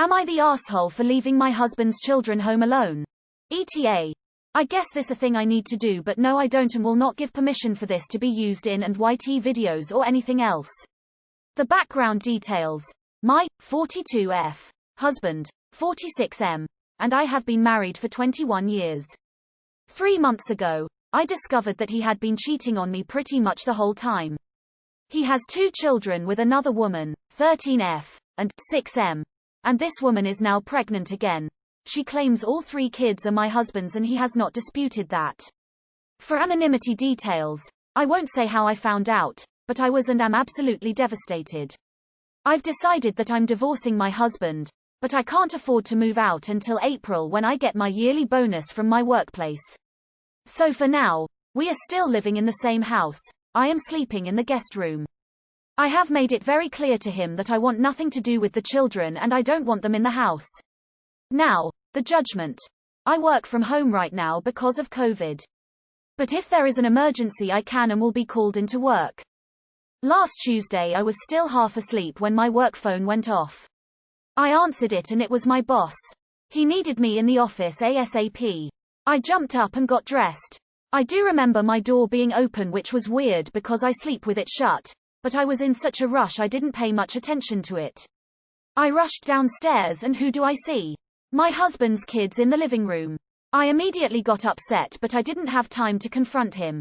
Am I the asshole for leaving my husband's children home alone? ETA. I guess this a thing I need to do, but no I don't, and will not give permission for this to be used in and YT videos or anything else. The background details. My 42F husband, 46M, and I have been married for 21 years. 3 months ago, I discovered that he had been cheating on me pretty much the whole time. He has 2 children with another woman, 13F and 6M, and this woman is now pregnant again. She claims all 3 kids are my husband's and he has not disputed that. For anonymity details, I won't say how I found out, but I was and am absolutely devastated. I've decided that I'm divorcing my husband, but I can't afford to move out until April when I get my yearly bonus from my workplace. So for now, we are still living in the same house. I am sleeping in the guest room. I have made it very clear to him that I want nothing to do with the children and I don't want them in the house. Now, the judgment. I work from home right now because of COVID. But if there is an emergency I can and will be called into work. Last Tuesday I was still half asleep when my work phone went off. I answered it and it was my boss. He needed me in the office ASAP. I jumped up and got dressed. I do remember my door being open, which was weird because I sleep with it shut, but I was in such a rush I didn't pay much attention to it. I rushed downstairs and who do I see? My husband's kids in the living room. I immediately got upset, but I didn't have time to confront him.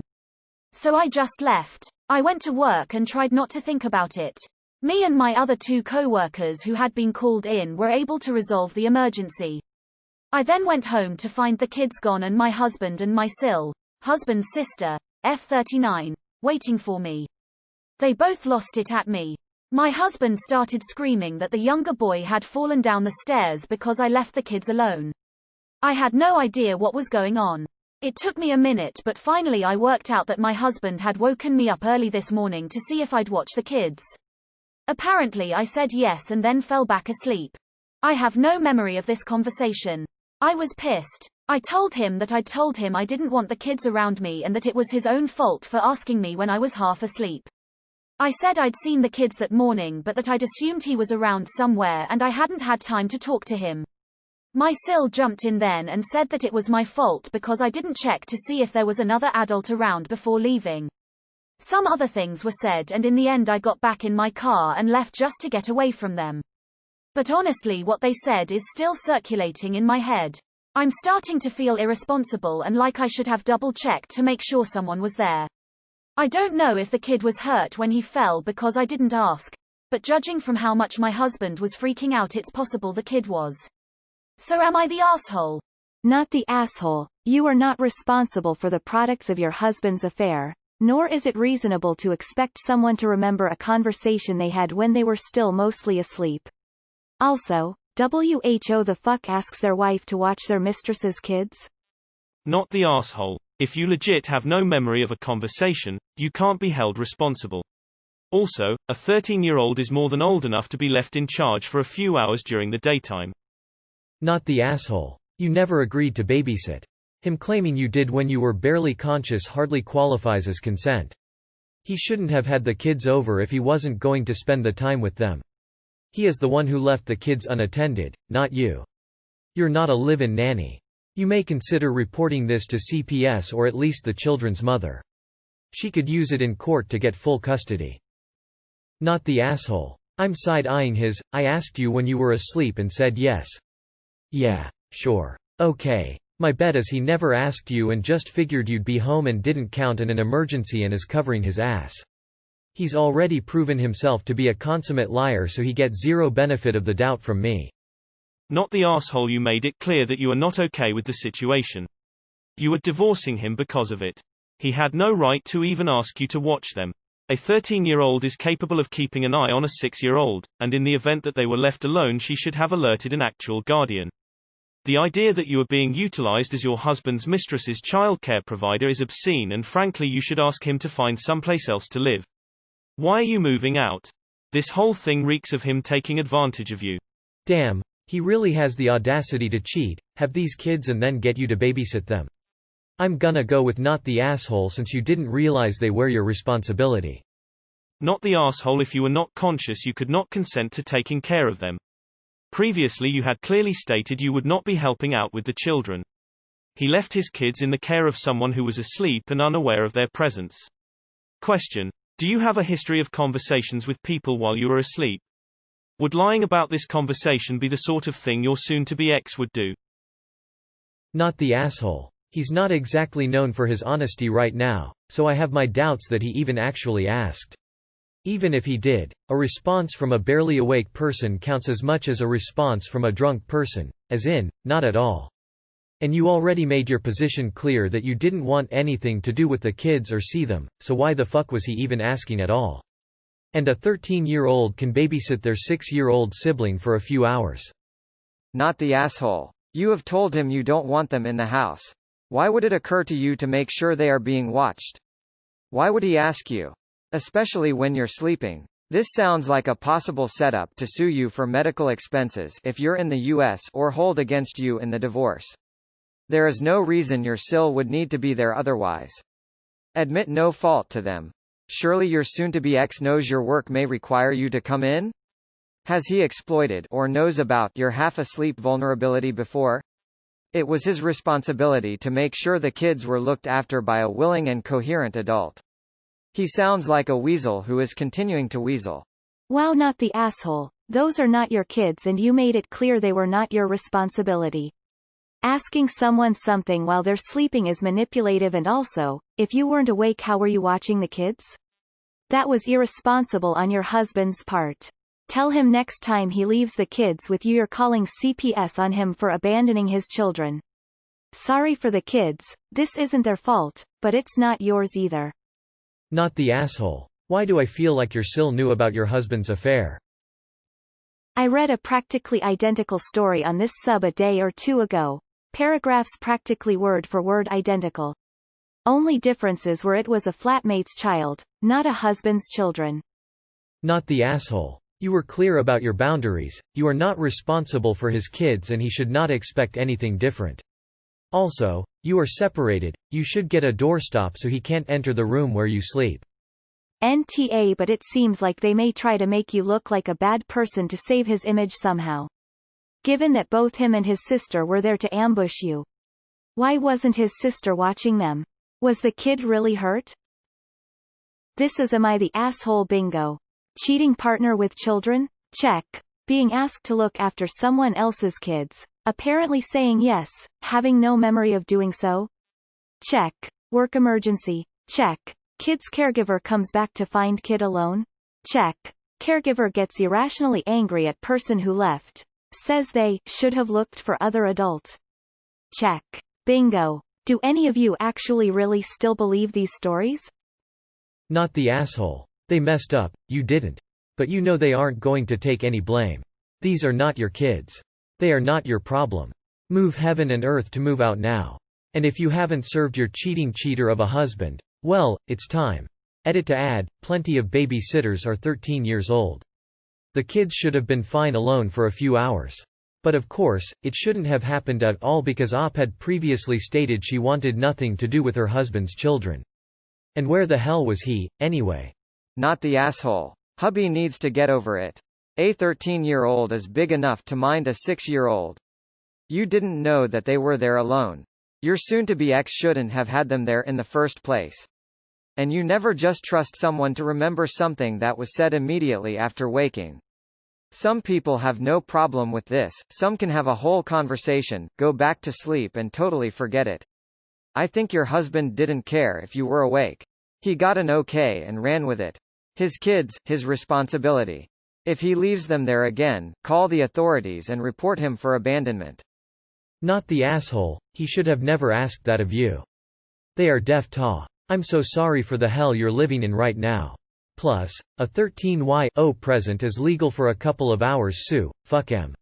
So I just left. I went to work and tried not to think about it. Me and my other 2 co-workers who had been called in were able to resolve the emergency. I then went home to find the kids gone and my husband and my husband's sister, F39, waiting for me. They both lost it at me. My husband started screaming that the younger boy had fallen down the stairs because I left the kids alone. I had no idea what was going on. It took me a minute, but finally I worked out that my husband had woken me up early this morning to see if I'd watch the kids. Apparently I said yes and then fell back asleep. I have no memory of this conversation. I was pissed. I told him that I'd told him I didn't want the kids around me and that it was his own fault for asking me when I was half asleep. I said I'd seen the kids that morning but that I'd assumed he was around somewhere and I hadn't had time to talk to him. My sil jumped in then and said that it was my fault because I didn't check to see if there was another adult around before leaving. Some other things were said and in the end I got back in my car and left just to get away from them. But honestly what they said is still circulating in my head. I'm starting to feel irresponsible and like I should have double-checked to make sure someone was there. I don't know if the kid was hurt when he fell because I didn't ask, but judging from how much my husband was freaking out it's possible the kid was. So am I the asshole? Not the asshole. You are not responsible for the products of your husband's affair, nor is it reasonable to expect someone to remember a conversation they had when they were still mostly asleep. Also, who the fuck asks their wife to watch their mistress's kids? Not the asshole. If you legit have no memory of a conversation, you can't be held responsible. Also, a 13-year-old is more than old enough to be left in charge for a few hours during the daytime. Not the asshole. You never agreed to babysit. Him claiming you did when you were barely conscious hardly qualifies as consent. He shouldn't have had the kids over if he wasn't going to spend the time with them. He is the one who left the kids unattended, not you. You're not a live-in nanny. You may consider reporting this to CPS or at least the children's mother. She could use it in court to get full custody. Not the asshole. I'm side-eyeing his, I asked you when you were asleep and said yes. Yeah, sure. Okay. My bet is he never asked you and just figured you'd be home and didn't count on an emergency and is covering his ass. He's already proven himself to be a consummate liar, so he gets zero benefit of the doubt from me. Not the asshole. You made it clear that you are not okay with the situation. You are divorcing him because of it. He had no right to even ask you to watch them. A 13-year-old is capable of keeping an eye on a 6-year-old, and in the event that they were left alone she should have alerted an actual guardian. The idea that you are being utilized as your husband's mistress's childcare provider is obscene, and frankly you should ask him to find someplace else to live. Why are you moving out? This whole thing reeks of him taking advantage of you. Damn, he really has the audacity to cheat, have these kids and then get you to babysit them. I'm gonna go with not the asshole since you didn't realize they were your responsibility. Not the asshole. If you were not conscious you could not consent to taking care of them. Previously you had clearly stated you would not be helping out with the children. He left his kids in the care of someone who was asleep and unaware of their presence. Question: do you have a history of conversations with people while you were asleep? Would lying about this conversation be the sort of thing your soon-to-be ex would do? Not the asshole. He's not exactly known for his honesty right now, so I have my doubts that he even actually asked. Even if he did, a response from a barely awake person counts as much as a response from a drunk person, as in, not at all. And you already made your position clear that you didn't want anything to do with the kids or see them, so why the fuck was he even asking at all? And a 13-year-old can babysit their 6-year-old sibling for a few hours. Not the asshole. You have told him you don't want them in the house. Why would it occur to you to make sure they are being watched? Why would he ask you? Especially when you're sleeping. This sounds like a possible setup to sue you for medical expenses if you're in the US or hold against you in the divorce. There is no reason your SIL would need to be there otherwise. Admit no fault to them. Surely your soon-to-be ex knows your work may require you to come in? Has he exploited or knows about your half-asleep vulnerability before? It was his responsibility to make sure the kids were looked after by a willing and coherent adult. He sounds like a weasel who is continuing to weasel. Wow, not the asshole. Those are not your kids and you made it clear they were not your responsibility. Asking someone something while they're sleeping is manipulative, and also, if you weren't awake, how were you watching the kids? That was irresponsible on your husband's part. Tell him next time he leaves the kids with you you're calling CPS on him for abandoning his children. Sorry for the kids, this isn't their fault, but it's not yours either. Not the asshole. Why do I feel like your SIL knew about your husband's affair? I read a practically identical story on this sub a day or two ago. Paragraphs practically word for word identical. Only differences were it was a flatmate's child, not a husband's children. Not the asshole. You were clear about your boundaries, you are not responsible for his kids and he should not expect anything different. Also, you are separated, you should get a doorstop so he can't enter the room where you sleep. NTA, but it seems like they may try to make you look like a bad person to save his image somehow. Given that both him and his sister were there to ambush you. Why wasn't his sister watching them? Was the kid really hurt? This is Am I the Asshole bingo. Cheating partner with children? Check. Being asked to look after someone else's kids. Apparently saying yes, having no memory of doing so? Check. Work emergency? Check. Kid's caregiver comes back to find kid alone? Check. Caregiver gets irrationally angry at person who left. Says they should have looked for other adult. Check. Bingo. Do any of you actually really still believe these stories? Not the asshole. They messed up, you didn't. But you know they aren't going to take any blame. These are not your kids. They are not your problem. Move heaven and earth to move out now. And if you haven't served your cheating cheater of a husband, well, it's time. Edit to add, plenty of babysitters are 13 years old. The kids should have been fine alone for a few hours. But of course, it shouldn't have happened at all because Op had previously stated she wanted nothing to do with her husband's children. And where the hell was he, anyway? Not the asshole. Hubby needs to get over it. A 13-year-old is big enough to mind a 6-year-old. You didn't know that they were there alone. Your soon-to-be ex shouldn't have had them there in the first place. And you never just trust someone to remember something that was said immediately after waking. Some people have no problem with this, some can have a whole conversation, go back to sleep and totally forget it. I think your husband didn't care if you were awake. He got an okay and ran with it. His kids, his responsibility. If he leaves them there again, call the authorities and report him for abandonment. Not the asshole. He should have never asked that of you. They are deaf-ta. I'm so sorry for the hell you're living in right now. Plus, a 13-year-old present is legal for a couple of hours. Sue, fuck him.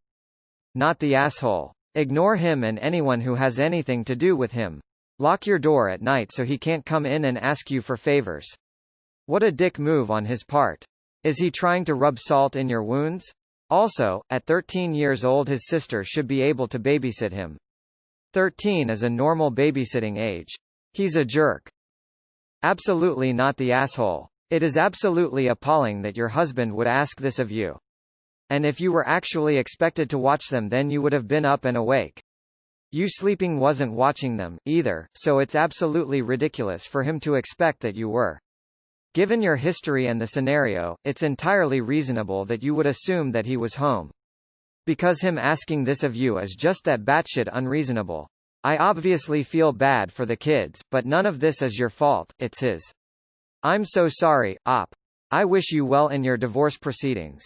Not the asshole. Ignore him and anyone who has anything to do with him. Lock your door at night so he can't come in and ask you for favors. What a dick move on his part. Is he trying to rub salt in your wounds? Also, at 13 years old his sister should be able to babysit him. 13 is a normal babysitting age. He's a jerk. Absolutely not the asshole. It is absolutely appalling that your husband would ask this of you. And if you were actually expected to watch them, then you would have been up and awake. You sleeping wasn't watching them, either, so it's absolutely ridiculous for him to expect that you were. Given your history and the scenario, it's entirely reasonable that you would assume that he was home. Because him asking this of you is just that batshit unreasonable. I obviously feel bad for the kids, but none of this is your fault, it's his. I'm so sorry, Op. I wish you well in your divorce proceedings.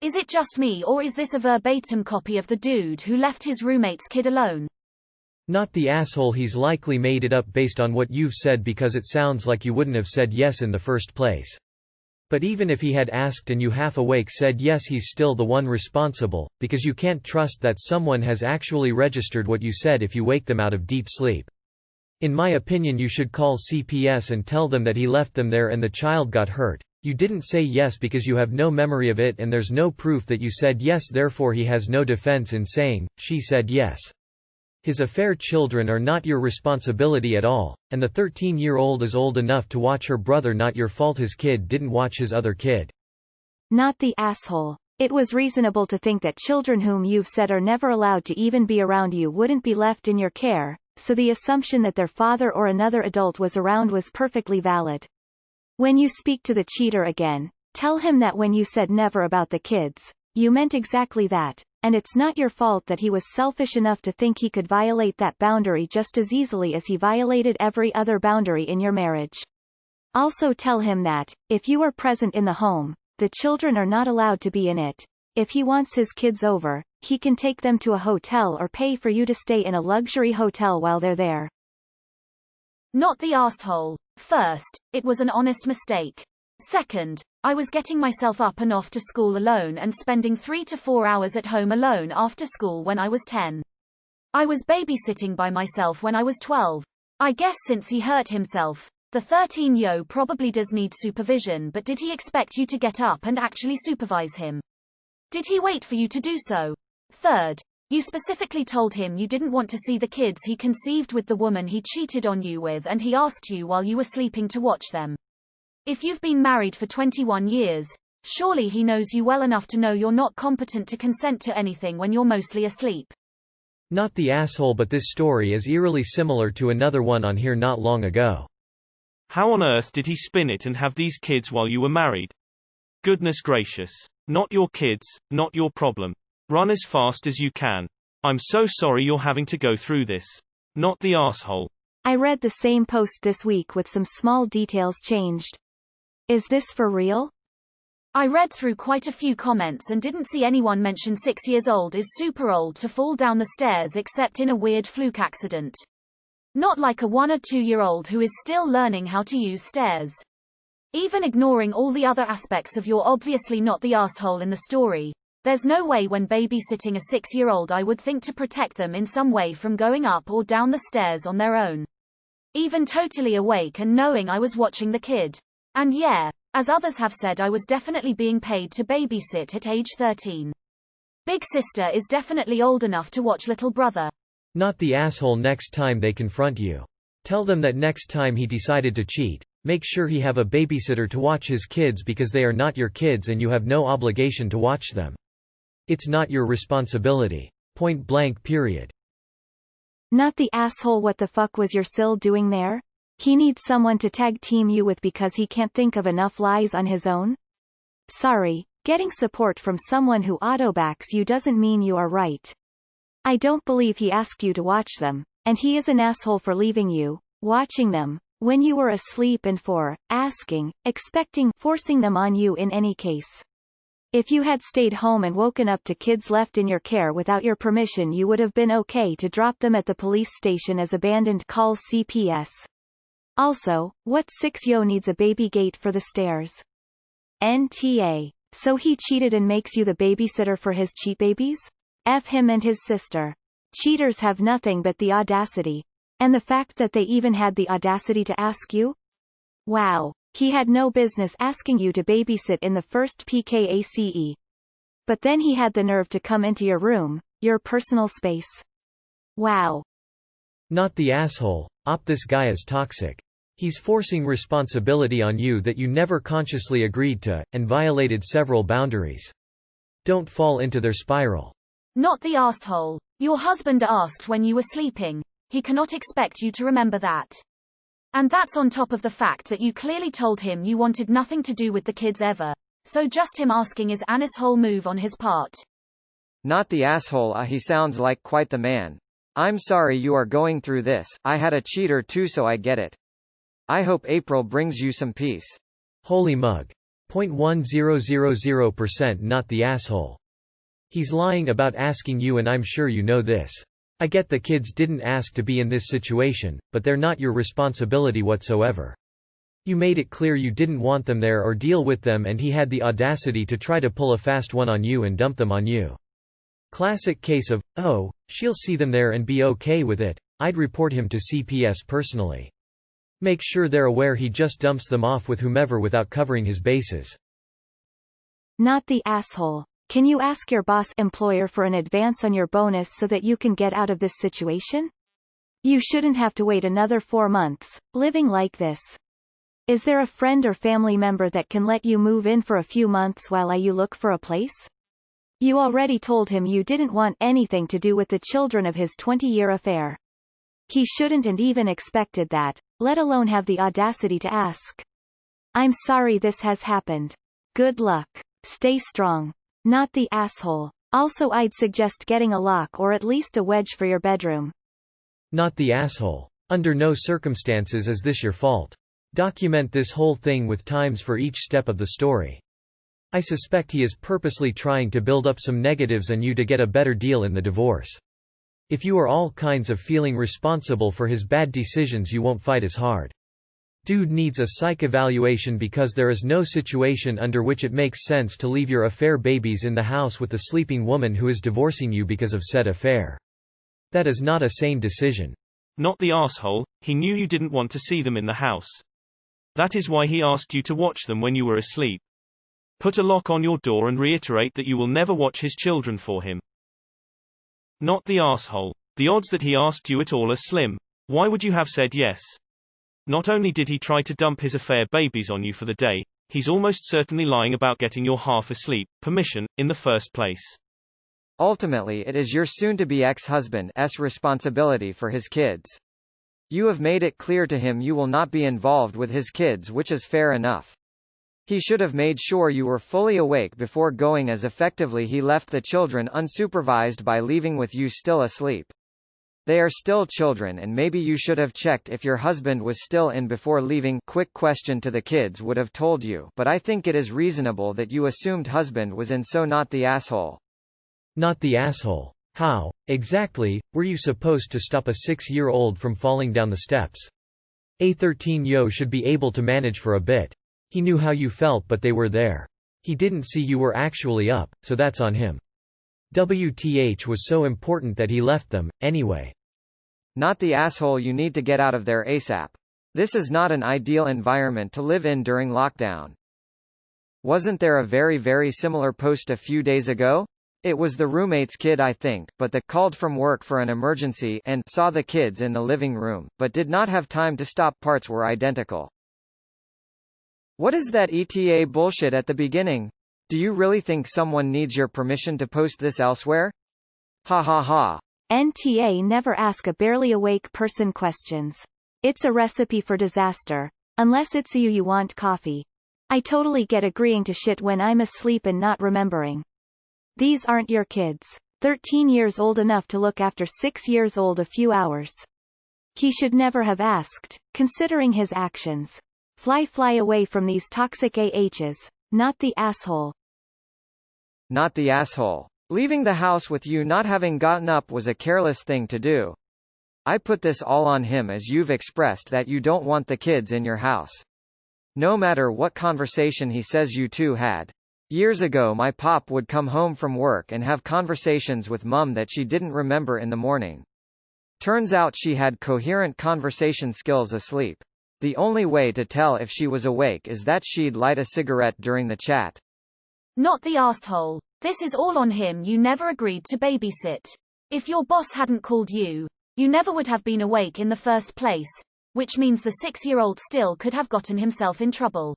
Is it just me, or is this a verbatim copy of the dude who left his roommate's kid alone? Not the asshole. He's likely made it up based on what you've said because it sounds like you wouldn't have said yes in the first place. But even if he had asked and you half awake said yes, he's still the one responsible, because you can't trust that someone has actually registered what you said if you wake them out of deep sleep. In my opinion, you should call CPS and tell them that he left them there and the child got hurt. You didn't say yes because you have no memory of it and there's no proof that you said yes, therefore he has no defense in saying, "She said yes." His affair children are not your responsibility at all, and the 13-year-old is old enough to watch her brother. Not your fault his kid didn't watch his other kid. Not the asshole. It was reasonable to think that children whom you've said are never allowed to even be around you wouldn't be left in your care, so the assumption that their father or another adult was around was perfectly valid. When you speak to the cheater again, tell him that when you said never about the kids, you meant exactly that, and it's not your fault that he was selfish enough to think he could violate that boundary just as easily as he violated every other boundary in your marriage. Also tell him that, if you are present in the home, the children are not allowed to be in it. If he wants his kids over, he can take them to a hotel or pay for you to stay in a luxury hotel while they're there. Not the asshole. First, it was an honest mistake. Second, I was getting myself up and off to school alone and spending 3 to 4 hours at home alone after school when I was 10. I was babysitting by myself when I was 12. I guess since he hurt himself, the 13-year-old probably does need supervision, but did he expect you to get up and actually supervise him? Did he wait for you to do so? Third, you specifically told him you didn't want to see the kids he conceived with the woman he cheated on you with, and he asked you while you were sleeping to watch them. If you've been married for 21 years, surely he knows you well enough to know you're not competent to consent to anything when you're mostly asleep. Not the asshole, but this story is eerily similar to another one on here not long ago. How on earth did he spin it and have these kids while you were married? Goodness gracious. Not your kids, not your problem. Run as fast as you can. I'm so sorry you're having to go through this. Not the asshole. I read the same post this week with some small details changed. Is this for real? I read through quite a few comments and didn't see anyone mention 6 years old is super old to fall down the stairs except in a weird fluke accident. Not like a 1 or 2-year-old who is still learning how to use stairs. Even ignoring all the other aspects of you're obviously not the asshole in the story, there's no way when babysitting a 6-year-old I would think to protect them in some way from going up or down the stairs on their own. Even totally awake and knowing I was watching the kid. And yeah, as others have said, I was definitely being paid to babysit at age 13. Big sister is definitely old enough to watch little brother. Not the asshole. Next time they confront you, tell them that next time he decided to cheat, make sure he have a babysitter to watch his kids because they are not your kids and you have no obligation to watch them. It's not your responsibility. Point blank, period. Not the asshole. What the fuck was your Sil doing there? He needs someone to tag team you with because he can't think of enough lies on his own? Sorry, getting support from someone who autobacks you doesn't mean you are right. I don't believe he asked you to watch them, and he is an asshole for leaving you, watching them, when you were asleep and for asking, expecting, forcing them on you in any case. If you had stayed home and woken up to kids left in your care without your permission, you would have been okay to drop them at the police station as abandoned. Call CPS. Also, what 6-yo needs a baby gate for the stairs? NTA. So he cheated and makes you the babysitter for his cheat babies? F him and his sister. Cheaters have nothing but the audacity. And the fact that they even had the audacity to ask you? Wow. He had no business asking you to babysit in the first PKACE. But then he had the nerve to come into your room, your personal space. Wow. Not the asshole. This guy is toxic. He's forcing responsibility on you that you never consciously agreed to, and violated several boundaries. Don't fall into their spiral. Not the asshole. Your husband asked when you were sleeping. He cannot expect you to remember that. And that's on top of the fact that you clearly told him you wanted nothing to do with the kids ever. So just him asking is an asshole move on his part. Not the asshole. He sounds like quite the man. I'm sorry you are going through this. I had a cheater too, so I get it. I hope April brings you some peace. Holy mug. 0.1000%. Not the asshole. He's lying about asking you, and I'm sure you know this. I get the kids didn't ask to be in this situation, but they're not your responsibility whatsoever. You made it clear you didn't want them there or deal with them, and he had the audacity to try to pull a fast one on you and dump them on you. Classic case of, oh, she'll see them there and be okay with it. I'd report him to CPS personally. Make sure they're aware he just dumps them off with whomever without covering his bases. Not the asshole. Can you ask your boss employer for an advance on your bonus so that you can get out of this situation? You shouldn't have to wait another 4 months, living like this. Is there a friend or family member that can let you move in for a few months while you look for a place? You already told him you didn't want anything to do with the children of his 20-year affair. He shouldn't and even expected that, let alone have the audacity to ask. I'm sorry this has happened. Good luck. Stay strong. Not the asshole. Also, I'd suggest getting a lock or at least a wedge for your bedroom. Not the asshole. Under no circumstances is this your fault. Document this whole thing with times for each step of the story. I suspect he is purposely trying to build up some negatives on you to get a better deal in the divorce. If you are all kinds of feeling responsible for his bad decisions, you won't fight as hard. Dude needs a psych evaluation because there is no situation under which it makes sense to leave your affair babies in the house with the sleeping woman who is divorcing you because of said affair. That is not a sane decision. Not the asshole. He knew you didn't want to see them in the house. That is why he asked you to watch them when you were asleep. Put a lock on your door and reiterate that you will never watch his children for him. Not the asshole. The odds that he asked you at all are slim. Why would you have said yes? Not only did he try to dump his affair babies on you for the day, he's almost certainly lying about getting your half-asleep permission in the first place. Ultimately, it is your soon-to-be ex-husband's responsibility for his kids. You have made it clear to him you will not be involved with his kids, which is fair enough. He should have made sure you were fully awake before going, as effectively he left the children unsupervised by leaving with you still asleep. They are still children, and maybe you should have checked if your husband was still in before leaving. Quick question to the kids would have told you, but I think it is reasonable that you assumed husband was in, so not the asshole. Not the asshole. How, exactly, were you supposed to stop a 6-year-old from falling down the steps? A 13-year-old should be able to manage for a bit. He knew how you felt, but they were there. He didn't see you were actually up, so that's on him. WTH was so important that he left them, anyway. Not the asshole. You need to get out of there ASAP. This is not an ideal environment to live in during lockdown. Wasn't there a very similar post a few days ago? It was the roommate's kid, I think, but the called from work for an emergency and saw the kids in the living room, but did not have time to stop. Parts were identical. What is that ETA bullshit at the beginning? Do you really think someone needs your permission to post this elsewhere? Ha ha ha. NTA never ask a barely awake person questions. It's a recipe for disaster. Unless it's you want coffee. I totally get agreeing to shit when I'm asleep and not remembering. These aren't your kids. 13 years old enough to look after 6 years old a few hours. He should never have asked, considering his actions. Fly away from these toxic AHs. Not the asshole. Not the asshole. Leaving the house with you not having gotten up was a careless thing to do. I put this all on him, as you've expressed that you don't want the kids in your house. No matter what conversation he says you two had. Years ago my pop would come home from work and have conversations with mum that she didn't remember in the morning. Turns out she had coherent conversation skills asleep. The only way to tell if she was awake is that she'd light a cigarette during the chat. Not the asshole. This is all on him. You never agreed to babysit. If your boss hadn't called you, you never would have been awake in the first place, which means the 6-year-old still could have gotten himself in trouble.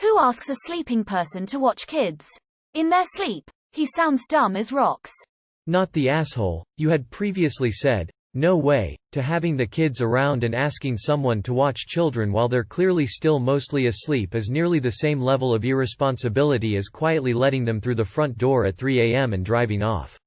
Who asks a sleeping person to watch kids? In their sleep? He sounds dumb as rocks. Not the asshole. You had previously said, "No way," to having the kids around and asking someone to watch children while they're clearly still mostly asleep is nearly the same level of irresponsibility as quietly letting them through the front door at 3 a.m. and driving off.